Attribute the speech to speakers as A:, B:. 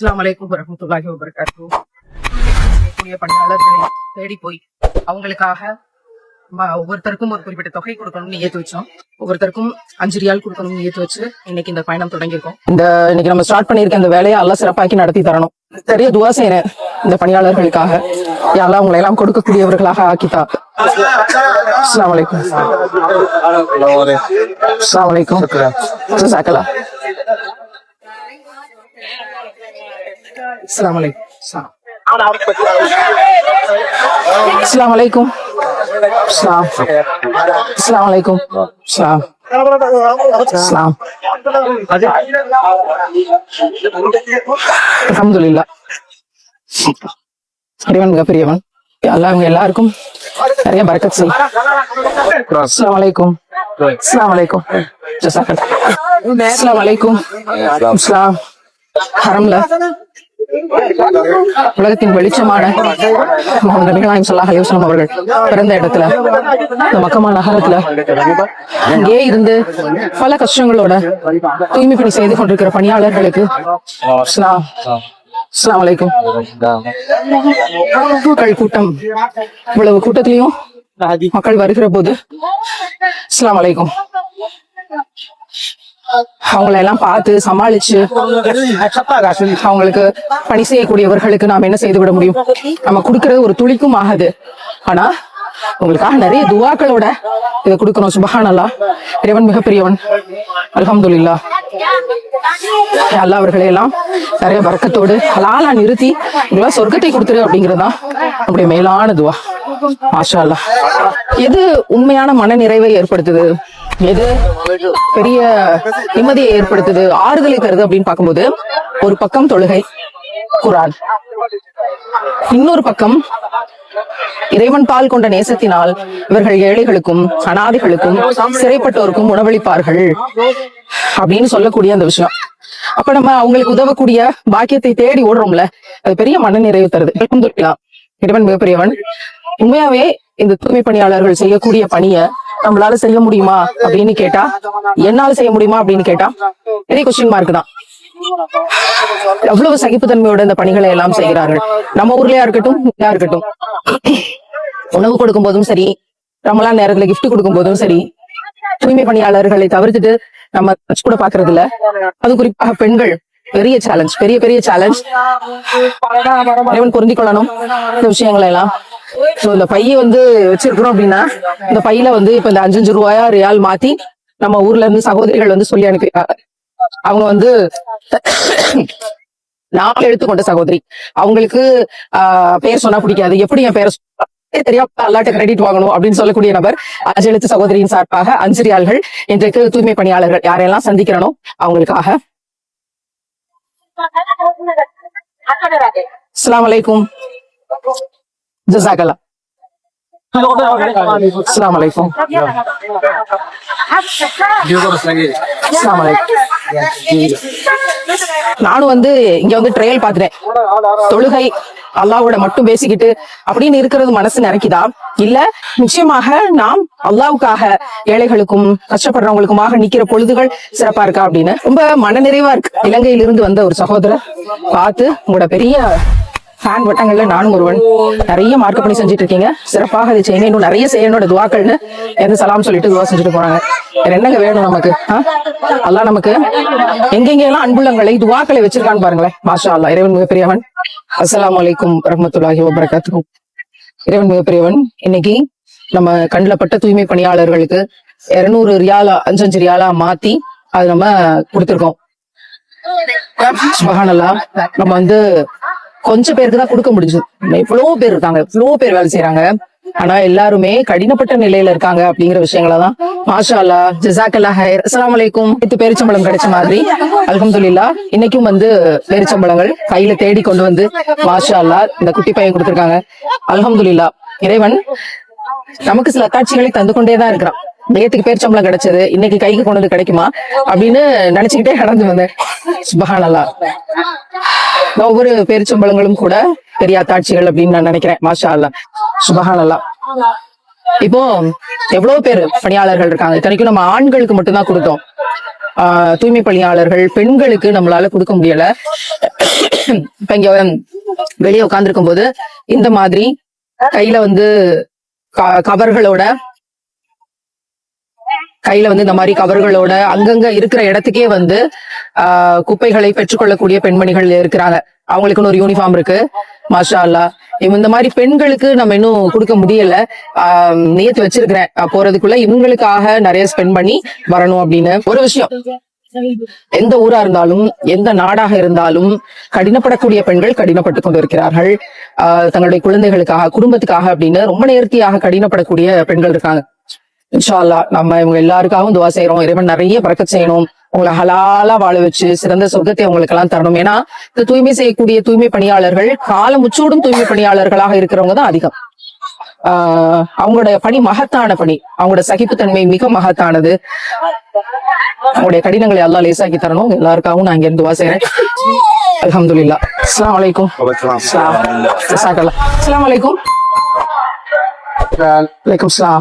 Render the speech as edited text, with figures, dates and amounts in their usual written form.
A: அஸ்ஸலாமு அலைக்கும் வரஹ்மத்துல்லாஹி வபரகாத்துஹு. செய்யக்கூடிய பணியாளர்களை தேடி போய் அவங்களுக்காக ஒவ்வொருத்தருக்கும் ஒரு குறிப்பிட்ட தொகை கொடுக்கணும்னு நியத்து வச்சோம். ஒவ்வொருத்தருக்கும் 5 ரியால் கொடுக்கணும்னு நியத்து வச்சு இன்னைக்கு இந்த பயணம் தொடங்கியிருக்கோம். இன்னைக்கு நம்ம ஸ்டார்ட் பண்ணியிருக்க இந்த வேலையை அல்லாஹ் சிறப்பாக்கி நடத்தி தரணும். நிறைய துவா செய்யறேன் இந்த பணியாளர்களுக்காக. யா அல்லாஹ் உங்களை எல்லாம் கொடுக்கக்கூடியவர்களாக ஆக்கித்தா. அஸ்ஸலாமு அலைக்கும். அஸ்ஸலாமு அலைக்கும். ஜஸாக்கல்லாஹ். அஸ்ஸலாமு அலைக்கும். அஸ்ஸலாமு அலைக்கும். அஸ்ஸலாமு அலைக்கும். அஸ்ஸலாம். அல்ஹம்துலில்லாஹ். இறைவன் மிக பெரியவன். அல்லாஹ் அவங்க எல்லாருக்கும் நிறைய பரக்கத் செய். அஸ்ஸலாமு அலைக்கும். அஸ்ஸலாமு அலைக்கும். ஜஸாக்கல்லாஹ். அஸ்ஸலாமு அலைக்கும். அஸ்ஸலாம். ஹரம்ல உலகத்தின் வெளிச்சமான முஹம்மது நபி நாயகம் ஸல்லல்லாஹு அலைஹி வஸல்லம் அவர்கள் பிறந்த இடத்துல இந்த மக்கமா நகரத்துல அங்கே இருந்து பல கஷ்டங்களோட தூய்மை பணி செய்து கொண்டிருக்கிற பணியாளர்களுக்கு அஸ்ஸலாமு அலைக்கும். மக்கள் கூட்டம், இவ்வளவு கூட்டத்திலையும் மக்கள் வருகிற போது அஸ்ஸலாமு அலைக்கும் அவங்களை எல்லாம் பார்த்து சமாளிச்சு அவங்களுக்கு பணி செய்யக்கூடியவர்களுக்கு நாம் என்ன செய்து விட முடியும்? நம்ம கொடுக்கறது ஒரு துளிக்கும் ஆகாது. ஆனா உங்களுக்காக நிறைய துவாக்களோட இதை கொடுக்கணும். சுப்ஹானல்லாஹ். இறைவன் மிகப்பெரியவன். அல்ஹம்துலில்லாஹ். அல்லாஹ் அவர்களை எல்லாம் நிறைய பரக்கத்தோடு ஹலாலா நிறுத்தி உங்களா சொர்க்கத்தை கொடுத்துரு அப்படிங்கறதுதான் நம்முடைய மேலான துவா. மாஷா அல்லாஹ். எது உண்மையான மன நிறைவை ஏற்படுத்துது, எது பெரிய நிம்மதியை ஏற்படுத்துது, ஆறுதலை தருது அப்படின்னு பார்க்கும்போது, ஒரு பக்கம் தொழுகை, குர்ஆன், இன்னொரு பக்கம் இறைவன் பால் கொண்ட நேசத்தினால் இவர்கள் ஏழைகளுக்கும் அனாதைகளுக்கும் சிறைப்பட்டோருக்கும் உணவளிப்பார்கள் அப்படின்னு சொல்லக்கூடிய அந்த விஷயம். அப்ப நம்ம அவங்களுக்கு உதவக்கூடிய பாக்கியத்தை தேடி ஓடுறோம்ல, அது பெரிய மன நிறைவு தருது. இறைவன் மிகப்பெரியவன். உண்மையாவே இந்த தூய்மை பணியாளர்கள் செய்யக்கூடிய பணியை நம்மளால செய்ய முடியுமா அப்படின்னு கேட்டா, என்னால செய்ய முடியுமா அப்படின்னு கேட்டா பெரிய கொஸ்டின் மார்க் தான். எவ்வளவு சகிப்புத்தன்மையோட இந்த பணிகளை எல்லாம் செய்கிறார்கள். நம்ம ஊர்லயா இருக்கட்டும், இங்கயா இருக்கட்டும், உணவு கொடுக்கும் போதும் சரி, ரமலான் நேரத்துல கிஃப்ட் கொடுக்கும் போதும் சரி, தூய்மை பணியாளர்களை தவிர்த்துட்டு நம்ம கூட பாக்குறது இல்ல. அது குறிப்பாக பெண்கள் பெரிய சேலஞ்ச், பெரிய பெரிய சேலஞ்ச். பொருந்திக் கொள்ளணும் இந்த விஷயங்களை எல்லாம். இந்த பைய வச்சிருக்கிறோம் அப்படின்னா, இந்த பையில இப்ப இந்த 5 ரூபாயா ரியால் மாத்தி நம்ம ஊர்ல இருந்து சகோதரிகள் சொல்லி அனுப்பியிருக்காங்க. அவங்க 4 எடுத்துக்கொண்ட சகோதரி. அவங்களுக்கு பேர் சொன்னா பிடிக்காது. எப்படி என் பேரை தெரியாம அல்லாட்ட கிரெடிட் வாங்கணும் அப்படின்னு சொல்லக்கூடிய நபர் 5 எழுத்து சகோதரியின் சார்பாக 5 ரியால்கள் இன்றைக்கு தூய்மை பணியாளர்கள் யாரெல்லாம் சந்திக்கிறனோ அவங்களுக்காக. அஸ்ஸலாமு அலைக்கும். ஜஸாக்கல்லாஹ். அஸ்ஸலாமு அலைக்கும். அஸ்ஸலாமு அலைக்கும். நானும் இங்க ட்ரையல் பாத்துட்டேன். தொழுகை அல்லாஹ்வோட மட்டும் பேசிக்கிட்டு அப்படின்னு இருக்கிறது மனசு நினைக்குதா? இல்ல நிச்சயமாக நாம் அல்லாஹ்வுக்காக ஏழைகளுக்கும் கஷ்டப்படுறவங்களுக்குமாக நிக்கிற பொழுதுகள் சிறப்பா இருக்கா அப்படின்னு ரொம்ப மனநிறைவா இருக்கு. இலங்கையிலிருந்து வந்த ஒரு சகோதரர் பார்த்து உங்களோட பெரிய ஃபேன் வட்டங்கள்ல நானும் ஒருவன். நிறைய மார்க் பண்ணி செஞ்சுட்டு இருக்கீங்க, சிறப்பாக அதை செய்யணும், இன்னும் நிறைய செய்யணும் துவாக்கள்னு சலாம் சொல்லிட்டு துவா செஞ்சுட்டு போறாங்க. வேற என்னங்க வேணும் நமக்கு? அல்லாஹ் நமக்கு எங்கெங்கெல்லாம் அன்புள்ளங்களை துவாக்களை வச்சிருக்கான்னு பாருங்களேன். மாஷா அல்லாஹ். இறைவன் மிகப்பெரியவன். அஸ்ஸலாமு அலைக்கும் வரஹ்மத்துல்லாஹி வபரகாத்துஹு. இறைவன் மிகப்பெரியவன். இன்னைக்கு நம்ம கண்ணுல பட்ட தூய்மை பணியாளர்களுக்கு 200 ரியாலா 5 ரியாலா மாத்தி அது நம்ம கொடுத்திருக்கோம். சுப்ஹானல்லாஹ். நம்ம கொஞ்சம் பேருக்கு தான் கொடுக்க முடிஞ்சது. எவ்வளவு பேர் இருக்காங்க, எவ்வளவு பேர் வேலை செய்யறாங்க. ஆனா எல்லாருமே கடினப்பட்ட நிலையில இருக்காங்க அப்படிங்கிற விஷயங்களதான். மாஷா அல்லாஹ். ஜஸாக்கல்லாஹ் ஹைர். அஸ்ஸலாமு அலைக்கும். பேரிச்சம்பளம் கிடைச்ச மாதிரி அல்ஹம்துலில்லாஹ் இன்னைக்கும் பேரிச்சம்பளங்கள் கையில தேடி கொண்டு மாஷா அல்லாஹ் இந்த குட்டி பையன் கொடுத்திருக்காங்க. அல்ஹம்துலில்லாஹ். இறைவன் நமக்கு சில அத்தாட்சிகளை தந்து கொண்டேதான் இருக்கிறான். நேத்துக்கு பேரிச்சம்பளம் கிடைச்சது, இன்னைக்கு கைக்கு கொண்டு கிடைக்குமா அப்படின்னு நினைச்சுக்கிட்டே கடந்து வந்தேன். சுப்ஹானல்லாஹ். ஒவ்வொரு பேரிச்சம்பளங்களும் கூட பெரிய அத்தாட்சிகள் அப்படின்னு நான் நினைக்கிறேன். மாஷா அல்லாஹ். சுப்ஹானல்லாஹ். இப்போ எவ்வளவு பேர் பணியாளர்கள் இருக்காங்க. இத்தனைக்கும் நம்ம ஆண்களுக்கு மட்டும்தான் கொடுத்தோம். தூய்மை பணியாளர்கள் பெண்களுக்கு நம்மளால கொடுக்க முடியல. இப்ப இங்க வெளியே உட்கார்ந்துருக்கும் போது இந்த மாதிரி கையில வந்து இந்த மாதிரி கவர்களோட அங்கங்க இருக்கிற இடத்துக்கே வந்து குப்பைகளை பெற்றுக்கொள்ளக்கூடிய பெண்மணிகள் இருக்கிறாங்க. அவங்களுக்குன்னு ஒரு யூனிஃபார்ம் இருக்கு. மாஷா அல்லா. இந்த மாதிரி பெண்களுக்கு நம்ம இன்னும் கொடுக்க முடியல. நியத்து வச்சிருக்கிறேன் போறதுக்குள்ள இவங்களுக்காக நிறைய ஸ்பெண்ட் பண்ணி வரணும் அப்படின்னு. ஒரு விஷயம், எந்த ஊரா இருந்தாலும் எந்த நாடாக இருந்தாலும் கடினப்படக்கூடிய பெண்கள் கடினப்பட்டு கொண்டு இருக்கிறார்கள். தங்களுடைய குழந்தைகளுக்காக குடும்பத்துக்காக அப்படின்னு ரொம்ப நேர்த்தியாக கடினப்படக்கூடிய பெண்கள் இருக்காங்க. இன்ஷா அல்லாஹ் நம்ம இவங்க எல்லாருக்காகவும் துவா செய்யறோம். இறைவன் நிறைய பரக்கத் செய்யணும், உங்களை ஹலாலா வாழ வச்சு சிறந்த சொர்க்கத்தை உங்களுக்கு எல்லாம் தரணும். ஏன்னா இந்த தூய்மை செய்யக்கூடிய தூய்மை பணியாளர்கள் காலம் முச்சூடும் தூய்மை பணியாளர்களாக இருக்கிறவங்க தான் அதிகம். அவங்களுடைய பணி மகத்தான பணி, அவங்களோட சகிப்புத்தன்மை மிக மகத்தானது. அவங்களுடைய கடினங்களை அல்லாஹ் லேசாக்கி தரணும். எல்லாருக்காகவும் நான் இங்க துவா செய்யறேன். அல்ஹம்துலில்லாஹ். அஸ்ஸலாமு அலைக்கும். அஸ்ஸலாமு அலைக்கும். வலைக்கும் ஸலாம்.